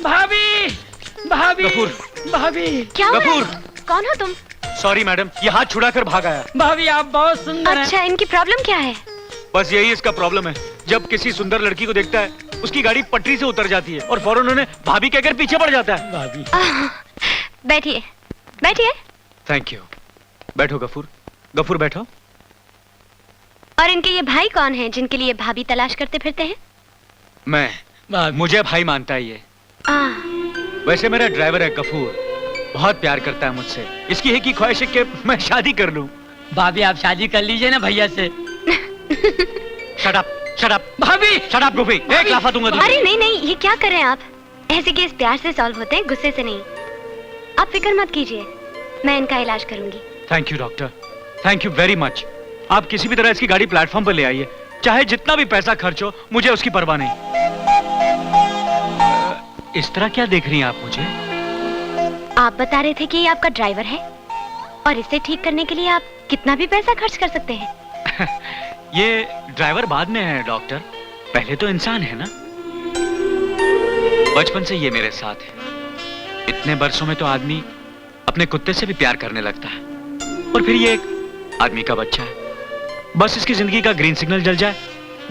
भाभी, भाभी, भाभी। क्या हुआ? कौन हो तुम? सॉरी मैडम, ये हाथ छुड़ाकर भाग आया। भाभी आप बहुत सुंदर हैं। अच्छा, इनकी प्रॉब्लम क्या है? बस यही इसका प्रॉब्लम है। जब किसी सुंदर लड़की को देखता है, उसकी गाड़ी पटरी से उतर जाती है और फौरन उन्हें भाभी कहकर पीछे पड़ जाता है। भाभी। बैठिए, बैठिए। Thank you. बैठो गफूर, गफूर बैठो। और इनके ये भाई कौन हैं जिनके लिए भाभी तलाश करते फिरते हैं? मैं, मुझे भाई मानता है ये। वैसे मेरा ड्राइवर है गफूर, बहुत प्यार करता है मुझसे। इसकी एक ही ख्वाहिश है कि मैं शादी कर लूं। भाभी आप शादी कर लीजिए ना भैया से। Shut up, shut up. भाभी, शट अप गोपी, एक लाफा दूंगा तुझे। अरे नहीं नहीं, ये क्या कर रहे हैं आप? ऐसे केस प्यार से सॉल्व होते हैं, गुस्से से नहीं। आप फिक्र मत कीजिए, मैं इनका इलाज करूंगी। Thank you doctor, thank you very much. आप किसी भी तरह इसकी गाड़ी प्लेटफॉर्म पर ले आइए, चाहे जितना भी पैसा खर्च हो, मुझे उसकी परवाह नहीं। इस तरह क्या देख रही हैं आप मुझे? आप बता रहे थे कि ये आपका ड्राइवर है और इसे ठीक करने के लिए आप कितना भी पैसा खर्च कर सकते हैं। ये ड्राइवर बाद में है डॉक्टर, पहले तो इंसान है ना। बचपन से ये मेरे साथ है। इतने बरसों में तो आदमी अपने कुत्ते से भी प्यार करने लगता है, और फिर ये एक आदमी का बच्चा है। बस इसकी जिंदगी का ग्रीन सिग्नल जल जाए,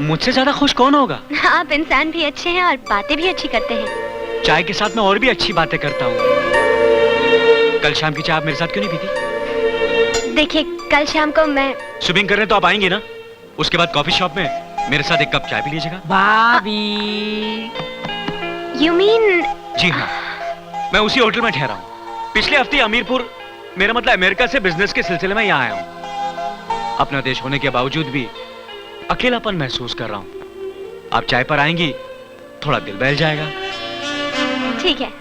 मुझसे ज्यादा खुश कौन होगा? आप इंसान भी अच्छे हैं और बातें भी अच्छी करते हैं। चाय के साथ मैं और भी अच्छी बातें करता हूँ। कल शाम की चाय आप मेरे साथ क्यों नहीं पीती? देखिए, कल शाम को मैं स्विमिंग करने तो आप आएंगे ना? उसके बाद कॉफी शॉप में मेरे साथ एक कप चाय पी लीजिएगा। भाभी। You mean? जी हाँ, मैं उसी होटल में ठहरा हूँ। पिछले हफ्ते अमीरपुर, मेरा मतलब अमेरिका से बिजनेस के सिलसिले में यहाँ आया हूँ। अपना देश होने के बावजूद भी अकेलापन महसूस कर रहा हूँ। आप चाय पर आएंगी, थोड़ा दिल बहल जाएगा। ठीक है,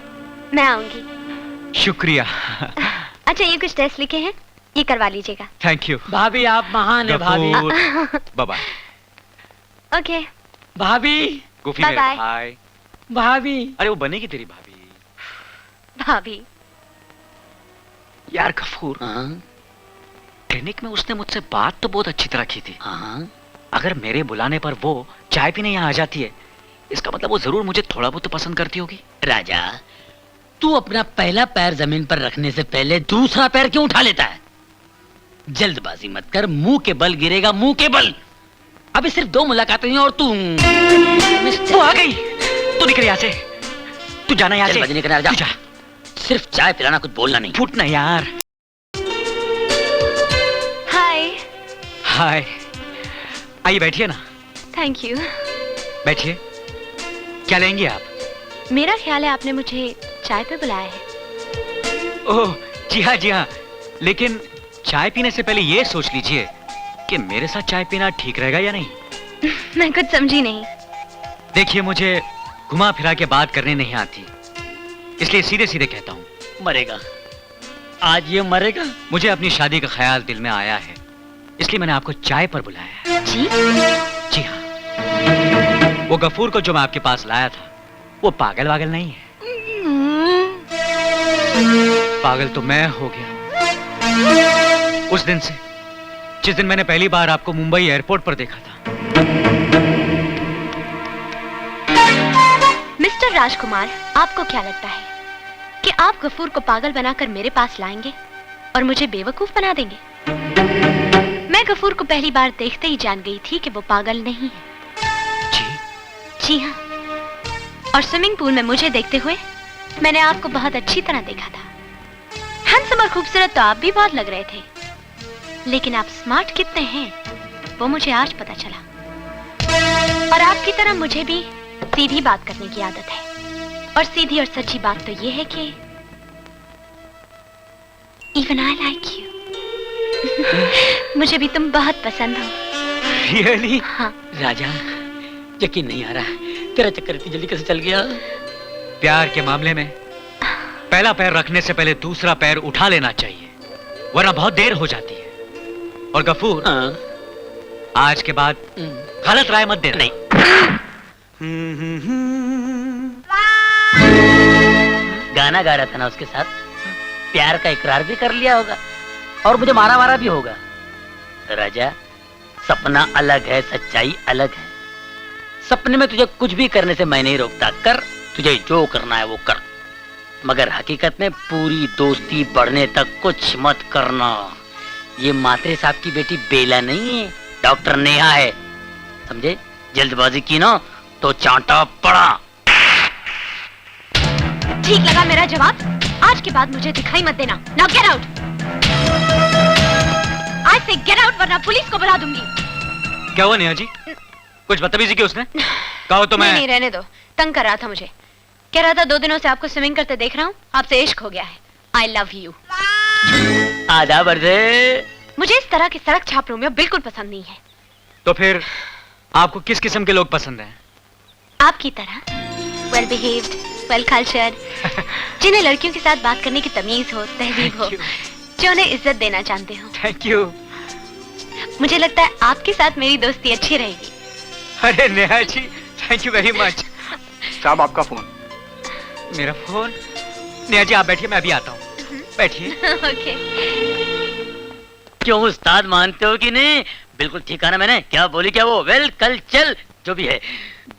मैं आऊंगी। शुक्रिया। अच्छा, ये कुछ टेस्ट लिखे हैं, ये करवा लीजिएगा। Thank you. भाभी आप महान है भाभी। Bye bye. ओके। भाभी। गोफी बाय बाय। हाय। भाभी। अरे वो बनेगी तेरी भाभी। भाभी। यार गफूर, क्लिनिक में उसने मुझसे बात तो बहुत अच्छी तरह की थी। अगर मेरे बुलाने पर वो चाय पीने यहाँ आ जाती है, इसका मतलब वो जरूर मुझे थोड़ा बहुत तो पसंद करती होगी। राजा, तू अपना पहला पैर जमीन पर रखने से पहले दूसरा पैर क्यों उठा लेता है? जल्दबाजी मत कर, मुंह के बल गिरेगा, मुंह के बल। अभी सिर्फ 2 मुलाकातें हुई और तू आ गई। तू निकल यहाँ से, तू जाना यहाँ से। निकल जा। सिर्फ चाय पिलाना, कुछ बोलना नहीं। फूटना यार। हाय। हाय, आइए बैठिए ना। Thank you. बैठिए। क्या लेंगे आप? मेरा ख्याल है आपने मुझे चाय पे बुलाया है। ओह जी हाँ, जी हाँ। लेकिन चाय पीने से पहले ये सोच लीजिए कि मेरे साथ चाय पीना ठीक रहेगा या नहीं। मैं कुछ समझी नहीं। देखिए, मुझे घुमा फिरा के बात करने नहीं आती, इसलिए सीधे सीधे कहता हूँ। मरेगा, आज ये मरेगा। मुझे अपनी शादी का ख्याल दिल में आया है, इसलिए मैंने आपको चाय पर बुलाया है। जी? जी हाँ। वो गफूर को जो मैं आपके पास लाया था, वो पागल वागल नहीं है। पागल तो मैं हो गया उस दिन से, जिस दिन मैंने पहली बार आपको मुंबई एयरपोर्ट पर देखा था। मिस्टर राजकुमार, आपको क्या लगता है कि आप गफूर को पागल बनाकर मेरे पास लाएंगे और मुझे बेवकूफ बना देंगे? मैं गफूर को पहली बार देखते ही जान गई थी कि वो पागल नहीं है। जी हाँ। और स्विमिंग पूल में मुझे देखते हुए मैंने आपको बहुत अच्छी तरह देखा था। हैंडसम और खूबसूरत तो आप भी बहुत लग रहे थे, लेकिन आप स्मार्ट कितने हैं वो मुझे आज पता चला। और आपकी तरह मुझे भी सीधी बात करने की आदत है, और सीधी और सच्ची बात तो ये है कि इवन आई लाइक यू। मुझे भी तुम बहुत पसंद हो। Really? हाँ। राजा, यकीन नहीं आ रहा है, तेरा चक्कर इतनी जल्दी कैसे चल गया? प्यार के मामले में पहला पैर रखने से पहले दूसरा पैर उठा लेना चाहिए, वरना बहुत देर हो जाती है। और गफूर, आज के बाद गलत राय मत देना। नहीं। गाना गा रहा था ना उसके साथ, प्यार का इकरार भी कर लिया होगा और मुझे मारा मारा भी होगा। राजा, सपना अलग है, सच्चाई अलग है। सपने में तुझे कुछ भी करने से मैं नहीं रोकता, कर तुझे जो करना है वो कर, मगर हकीकत में पूरी दोस्ती बढ़ने तक कुछ मत करना। ये मात्रे साहब की बेटी बेला नहीं है, डॉक्टर नेहा है, समझे? जल्दबाजी की ना तो चांटा पड़ा। ठीक लगा मेरा जवाब? आज के बाद मुझे दिखाई मत देना। Now get out. आज से गेट आउट वरना पुलिस को बुला दूंगी। क्या हुआ नेहा जी? कुछ बदतमीजी की उसने? कहो तो मैं नहीं, रहने दो। तंग कर रहा था मुझे। कह रहा था 2 दिनों से आपको स्विमिंग करते देख रहा हूँ, आपसे इश्क हो गया है। I love you. आधा बर्दे। मुझे इस तरह के सड़क छाप रोमियो बिल्कुल पसंद नहीं है। तो फिर आपको किस किस्म के लोग पसंद हैं? आपकी तरह वेल बिहेव्ड, वेल कल्चर्ड, जिन्हें लड़कियों के साथ बात करने की तमीज हो, तहजीब हो, जो उन्हें इज्जत देना जानते हो। Thank you. मुझे लगता है आपके साथ मेरी दोस्ती अच्छी रहेगी। अरे Neha ji, thank you very much. साहब आपका फोन। मेरा फोन? नेहा जी आप बैठिए, मैं अभी आता हूँ। बैठिए। ओके। क्यों उस्ताद, मानते हो कि नहीं? बिल्कुल ठीक है ना मैंने? क्या बोली क्या वो? वेल कल चल, जो भी है,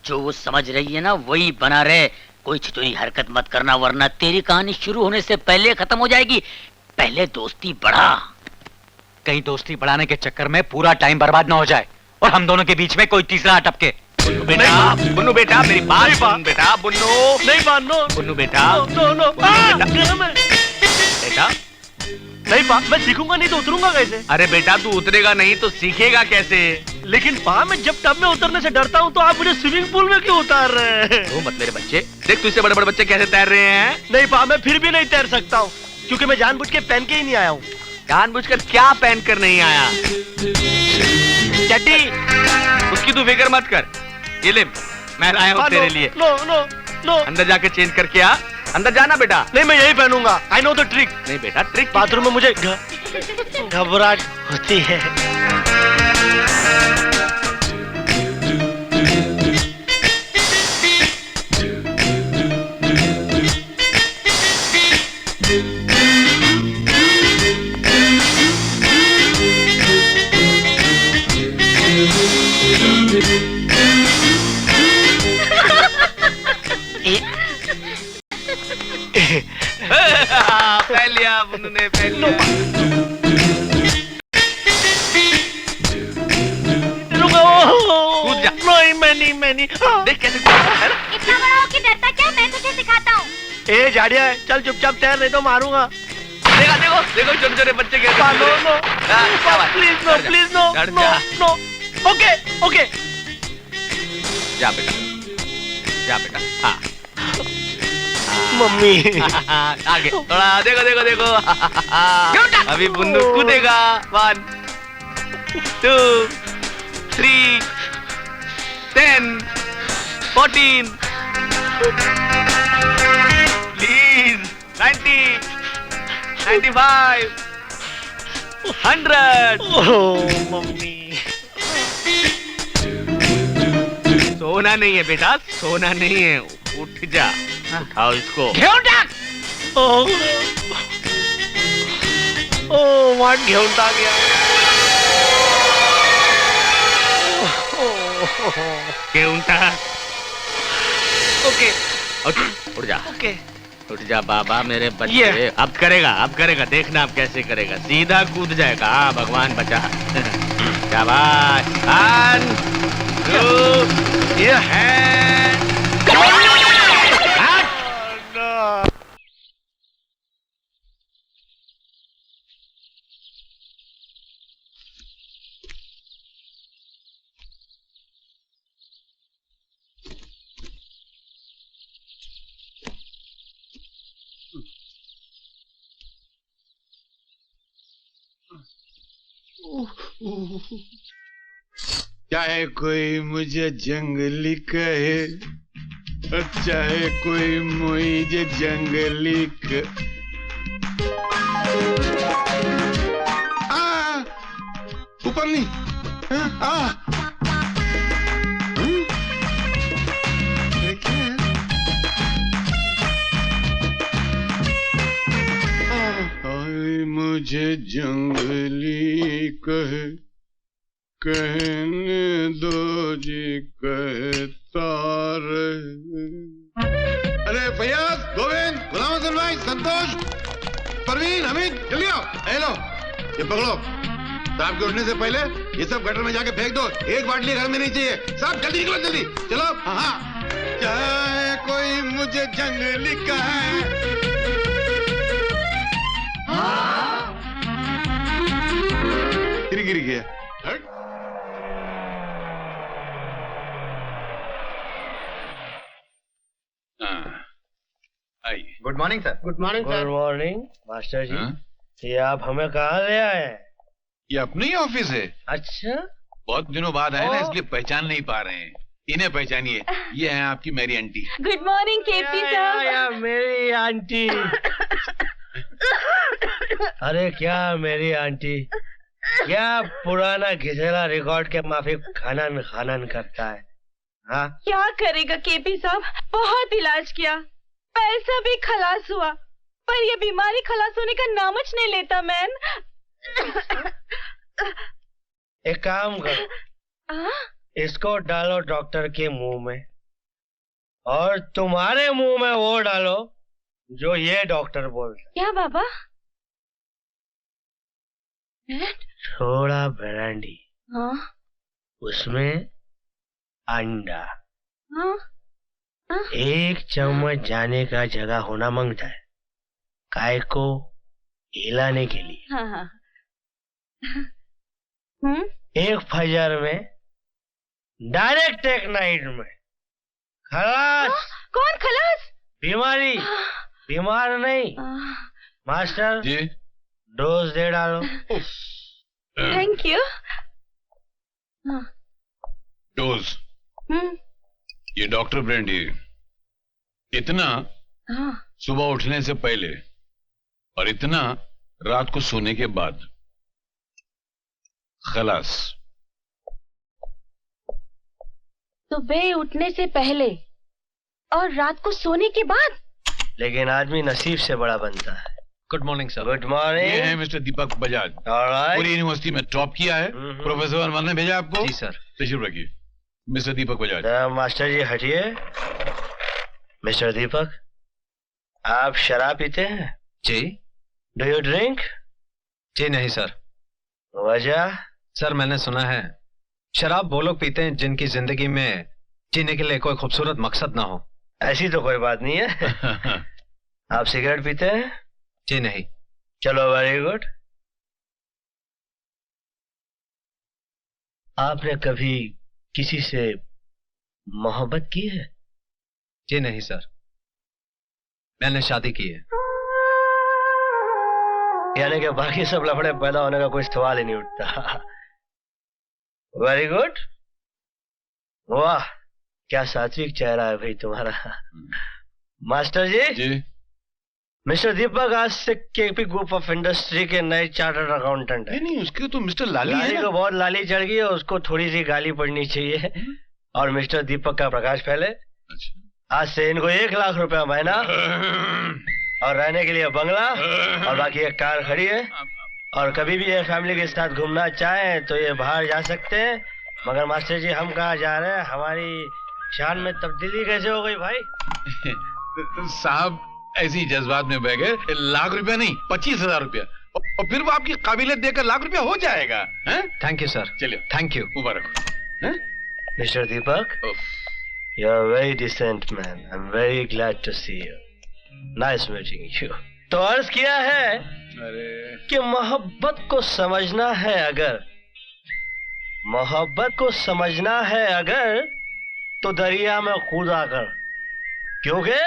जो वो समझ रही है ना वही बना रहे। कोई छिचोरी हरकत मत करना वरना तेरी कहानी शुरू होने से पहले खत्म हो जाएगी। पहले दोस्ती बढ़ा। कहीं दोस्ती बढ़ाने के चक्कर में पूरा टाइम बर्बाद ना हो जाए और हम दोनों के बीच में कोई तीसरा अटपके। बुन्नू बेटा मेरी बात सुन बेटा। बुन्नू नहीं मानो। बुन्नू बेटा नो बेटा नहीं पा, मैं सीखूंगा नहीं तो उतरूंगा कैसे? अरे बेटा तू उतरेगा नहीं तो सीखेगा कैसे? लेकिन पा, मैं जब टब में उतरने से डरता हूँ तो आप मुझे स्विमिंग पूल में क्यों उतार रहे हैं? वो मत मेरे बच्चे, देख तुझसे बड़े बड़े बच्चे कैसे तैर रहे हैं। नहीं पा, मैं फिर भी नहीं तैर सकता हूँ क्योंकि मैं जानबूझ के पहन के ही नहीं आया हूँ। जानबूझकर क्या पहन कर नहीं आया? चड्डी। उसकी तू फिक्र मत कर, ये ले मैं लाया हूँ तेरे लिए। No no no. अंदर जाके चेंज करके आ। अंदर जाना बेटा। नहीं मैं यही पहनूंगा। I know the trick. नहीं बेटा ट्रिक बाथरूम में मुझे घबराहट होती है। पहन लिया बुन्नू ने, पहन लिया। कूद जा। नहीं मैं नहीं। देख कैसे कूद है ना? इतना बड़ा हो कि डरता क्या? मैं तुझे सिखाता हूँ। ए जाड़िया, चल चुपचाप तैर नहीं तो मारूंगा। देखा देखो देखो छोटे छोटे बच्चे कैसे। No please no please no no. Okay okay. जा बेटा हाँ। मम्मी आगे थोड़ा देखो देखो देखो। अभी बुन्नू कूदेगा। 1 2 3 10 14 प्लीज 90 95 100। ओह मम्मी, सोना नहीं है बेटा, सोना नहीं है। उठ जा, उठाओ इसको। वाट घेऊन टाक गया। घेऊन टाक। ओके उठ जा। ओके उठ जा बाबा मेरे बच्चे। अब करेगा देखना अब कैसे करेगा। सीधा कूद जाएगा। हाँ भगवान बचा। शाबाश। 1 2 ये है। चाहे कोई मुझे जंगली कहे, चाहे कोई मुझे जंगली ऊपर नहीं। मुझे जंगली कहने दो जी कहता रहे। हामिद जल्दी आओ। ए लो, ये पकड़ो। साहब के उठने से पहले ये सब गटर में जाके फेंक दो। एक बाटली घर में नहीं चाहिए। साहब जल्दी निकलो, जल्दी चलो। हाँ, चाहे कोई मुझे जंगली कहे। गिर गया। हट। आइए। Good morning sir. Good morning good morning master ji. हाँ? ये आप हमें कहाँ ले आए हैं? ये अपना ही ऑफिस है। अच्छा, बहुत दिनों बाद आए ना, ओ। इसलिए पहचान नहीं पा रहे हैं। इन्हें पहचानिए, ये हैं आपकी मेरी आंटी। गुड मॉर्निंग केपी या मेरी आंटी। अरे क्या मेरी आंटी, क्या पुराना घिसेला रिकॉर्ड के माफिक खनन खनन करता है। हाँ, क्या करेगा केपी साहब, बहुत इलाज किया, पैसा भी खलास हुआ, पर ये बीमारी खलास होने का नामच नहीं लेता मैन। एक काम करो, इसको डालो डॉक्टर के मुंह में और तुम्हारे मुंह में वो डालो जो ये डॉक्टर बोलता। क्या बाबा? थोड़ा ब्रांडी, हाँ उसमें अंडा, हाँ 1 चम्मच जाने का जगह होना मांगता है, काय को हिलाने के लिए। हाँ हाँ। 1 फजर में, डायरेक्ट एक नाइट में खलास। कौन खलास? बीमारी, बीमार नहीं। मास्टर जी डोज दे डालो। Thank you. डोज। ये डॉक्टर ब्रांडी, इतना सुबह उठने से पहले और इतना रात को सोने के बाद। खलास। सुबह उठने से पहले और रात को सोने के बाद। लेकिन आदमी नसीब से बड़ा बनता है। Good morning sir. गुड ये मॉर्निंग। है मिस्टर दीपक बजाज। ऑलराइट। पूरी यूनिवर्सिटी में टॉप किया है। प्रोफेसर अनवर ने भेजा आपको। जी सर। तशरीफ रखिए। मिस्टर दीपक बजाज। मास्टर जी हटिए। मिस्टर दीपक, आप शराब पीते हैं? जी। Do you drink? जी नहीं सर। वजह? सर मैंने सुना है शराब वो लोग पीते हैं जिनकी जिंदगी में जीने के लिए कोई खूबसूरत मकसद ना हो। ऐसी तो कोई बात नहीं है। आप सिगरेट पीते हैं? जी नहीं। चलो वेरी गुड। आपने कभी किसी से मोहब्बत की है? जी नहीं सर, मैंने शादी की है। यानी कि बाकी सब लफड़े पैदा होने का कोई सवाल ही नहीं उठता। Very good. वाह, क्या सात्विक चेहरा है भाई तुम्हारा। मास्टर जी, जी मिस्टर दीपक आज से केपी ग्रुप ऑफ इंडस्ट्री के नए चार्टर्ड अकाउंटेंट है। नहीं, उसके तो मिस्टर लाली लाली है को ना? बहुत लाली चढ़ गई है, उसको थोड़ी सी गाली पड़नी चाहिए। और मिस्टर दीपक का प्रकाश फैले। अच्छा। आज से इनको 1 लाख रुपया महीना और रहने के लिए बंगला और बाकी एक कार खड़ी है। और कभी भी ये फैमिली के साथ घूमना चाहें तो ये बाहर जा सकते हैं। मगर मास्टर जी, हम कहाँ जा रहे हैं? हमारी शान में तब्दीली कैसे हो गई भाई? साहब ऐसे ही जज्बात में बह गए। 1 लाख रुपया नहीं, 25,000 रुपया, और फिर वो आपकी काबिलियत देकर 1 लाख रुपया हो जाएगा। Thank you sir. चलिए, थैंक यू। मुबारक हो। Mister Deepak, you are a very decent man. I'm very glad to see you. Nice meeting you. तो अर्ज किया है कि मोहब्बत को समझना है अगर, मोहब्बत को समझना है अगर, तो दरिया में कूदा कर, क्योंकि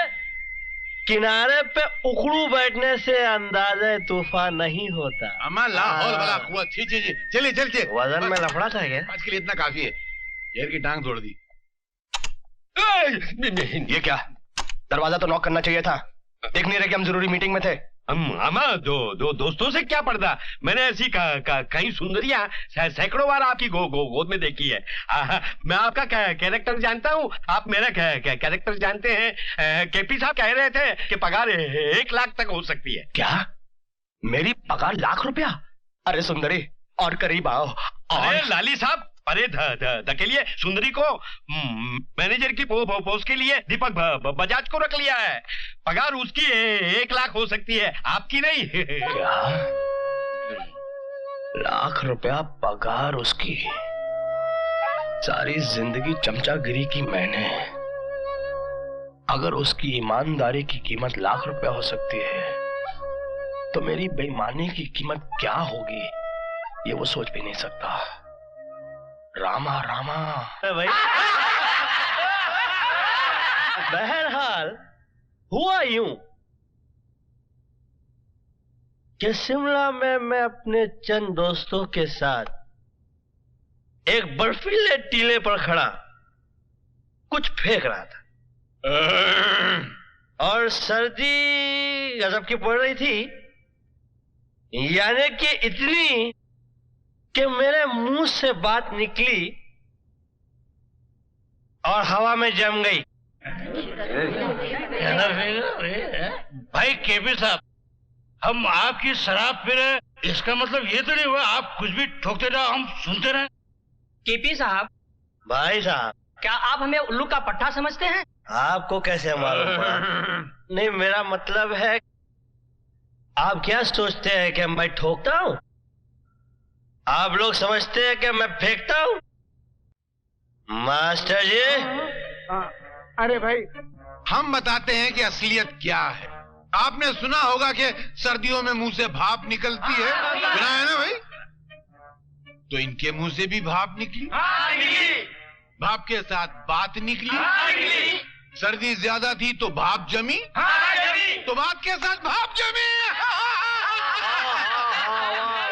किनारे पे उखड़ू बैठने से अंदाजे तूफान नहीं होता। अमा लाहौल वाला कुआं। चलिए चलिए चलिए। वजन में लफड़ा था क्या? आज के लिए इतना काफी है। शेर की टांग तोड़ दी। ये क्या? दरवाजा तो नॉक करना चाहिए था। देख नहीं रहे कि हम जरूरी मीटिंग में थे। हम दो दोस्तों से क्या पड़ता? मैंने ऐसी कई सुंदरियां सैकड़ों बार आपकी गोद में देखी है। मैं आपका कैरेक्टर जानता हूँ, आप मेरा कैरेक्टर जानते हैं। केपी साहब कह रहे थे कि पगार 1 लाख तक हो सकती है। क्या? मेरी पगार 1 लाख रुपया? अरे सुंदरी, और करीब आओ। अरे लाली साहब, अरे धकेलिए सुंदरी को। मैनेजर की पोस्ट के लिए दीपक बजाज को रख लिया है। पगार उसकी 1 लाख हो सकती है, आपकी नहीं। क्या? लाख रुपया पगार उसकी? सारी जिंदगी चमचागिरी की मैंने। अगर उसकी ईमानदारी की कीमत लाख रुपया हो सकती है तो मेरी बेईमानी की कीमत क्या होगी ये वो सोच भी नहीं सकता। रामा रामा भाई। बहरहाल हुआ यूं कि शिमला में मैं अपने चंद दोस्तों के साथ एक बर्फीले टीले पर खड़ा कुछ फेंक रहा था और सर्दी गजब की पड़ रही थी, यानी कि इतनी कि मेरे मुंह से बात निकली और हवा में जम गई। भाई केपी साहब, हम आपकी शराब पी रहे, इसका मतलब ये तो नहीं हुआ आप कुछ भी ठोकते रहो हम सुनते रहे। केपी साहब, भाई साहब, क्या आप हमें उल्लू का पट्टा समझते हैं? आपको कैसे मालूम पड़ा? नहीं, मेरा मतलब है आप क्या सोचते हैं कि मैं ठोकता हूं? आप लोग समझते हैं कि मैं फेंकता हूं? मास्टर जी, अरे भाई, हम बताते हैं कि असलियत क्या है। आपने सुना होगा कि सर्दियों में मुंह से भाप निकलती है, सुना है ना भाई? तो इनके मुंह से भी भाप निकली। भाप के साथ बात निकली। सर्दी ज्यादा थी तो भाप जमी, तो बात के साथ भाप जमी।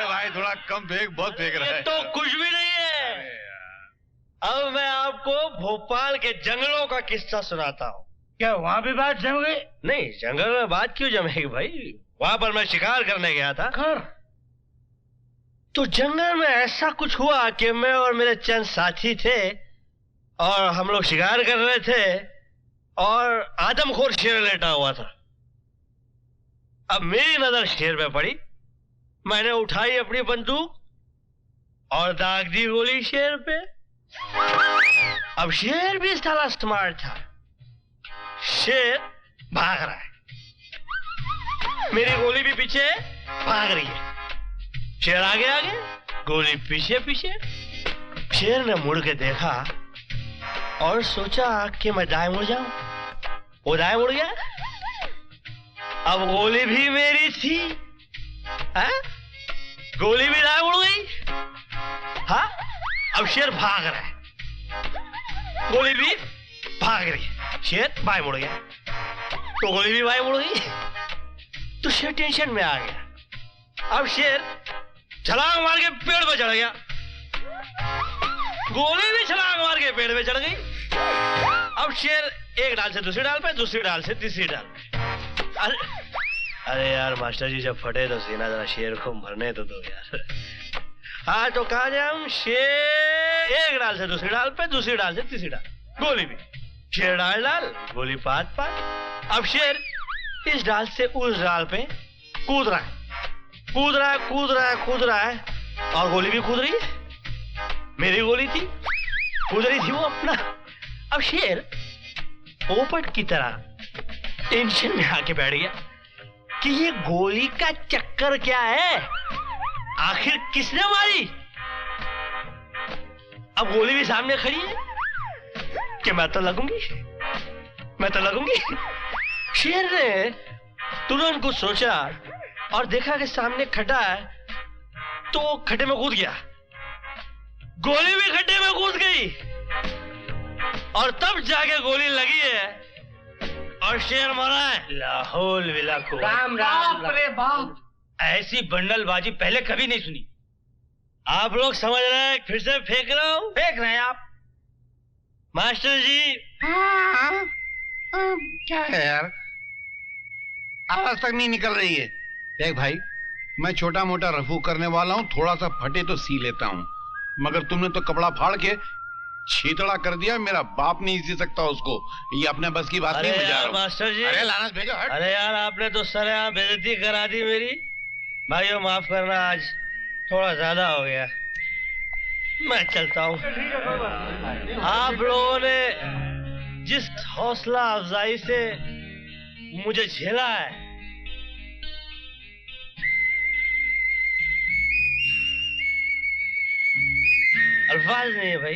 भाई थोड़ा कम फेंक, बहुत फेंक रहा है। तो कुछ भी नहीं है। अब मैं आपको भोपाल के जंगलों का किस्सा सुनाता हूँ। क्या वहाँ भी बात जम गई? नहीं, जंगल में बात क्यों जमेगी भाई? वहां पर मैं शिकार करने गया था। तो जंगल में ऐसा कुछ हुआ कि मैं और मेरे चंद साथी थे और हम लोग शिकार कर रहे थे और आदमखोर शेर लेटा हुआ था। अब मेरी नजर शेर पे पड़ी, मैंने उठाई अपनी बंदूक और दाग दी गोली शेर पे। अब शेर भी साला स्मार्ट था। शेर भाग रहा है, मेरी गोली भी पीछे भाग रही है। शेर आगे आगे, गोली पीछे पीछे। शेर ने मुड़ के देखा और सोचा कि मैं दाएं मुड़ जाऊं। वो दाएं मुड़ गया। अब गोली भी मेरी थी, है? गोली भी दाएं मुड़ गई। हाँ, अब शेर भाग रहा है, गोली भी भाग रही है। शेर बाएं मुड़ गया तो गोली भी बाएं मुड़ गई। तो शेर टेंशन में आ गया। अब शेर छलांग मार के पेड़ पे चढ़ गया, गोली भी छलांग मार के पेड़ पे चढ़ गई। अब शेर एक डाल से दूसरी डाल पे, दूसरी डाल से तीसरी डाल पे। अरे यार मास्टर जी, जब फटे तो सीना जरा शेर को मरने तो दो यार। हाँ, तो कहा जाए हम, शेर एक डाल से दूसरी डाल पे, दूसरी डाल से तीसरी डाल, गोली भी शेर डाल डाल, गोली पात पात। अब शेर इस डाल से उस डाल पे कूद रहा है, कूद रहा है, कूद रहा है, कूद रहा है और गोली भी कूद रही है। मेरी गोली थी, कूद रही थी वो अपना। अब शेर पोपट की तरह टेंशन में आके बैठ गया कि ये गोली का चक्कर क्या है, आखिर किसने मारी। अब गोली भी सामने खड़ी है कि मैं तो लगूंगी, मैं तो लगूंगी। शेर ने तुरंत कुछ सोचा और देखा कि सामने खड्डा है तो खड्डे में कूद गया, गोली भी खड्डे में कूद गई और तब जाके गोली लगी है और शेर मरा है। लाहौल विला को राम राम। बाप रे बाप, ऐसी बंडलबाजी पहले कभी नहीं सुनी। आप लोग समझ रहे हैं, फिर से फेंक रहा हूं। फेंक रहे हैं आप मास्टर जी। क्या है यार, आवाज तक नहीं निकल रही है। देख भाई, मैं छोटा मोटा रफू करने वाला हूँ, थोड़ा सा फटे तो सी लेता हूँ, मगर तुमने तो कपड़ा फाड़ के छीतड़ा कर दिया। मेरा बाप नहीं सी सकता उसको, ये अपने बस की बात नहीं। यार मास्टर जी, अरे लानत भेजो, हट। अरे यार, आपने तो सरेआम बेइज्जती करा दी मेरी। भाइयों माफ करना, आज थोड़ा ज्यादा हो गया। मैं चलता हूँ। आप लोगों ने जिस हौसला अफजाई से मुझे झेला है, अल्फाज नहीं है भाई।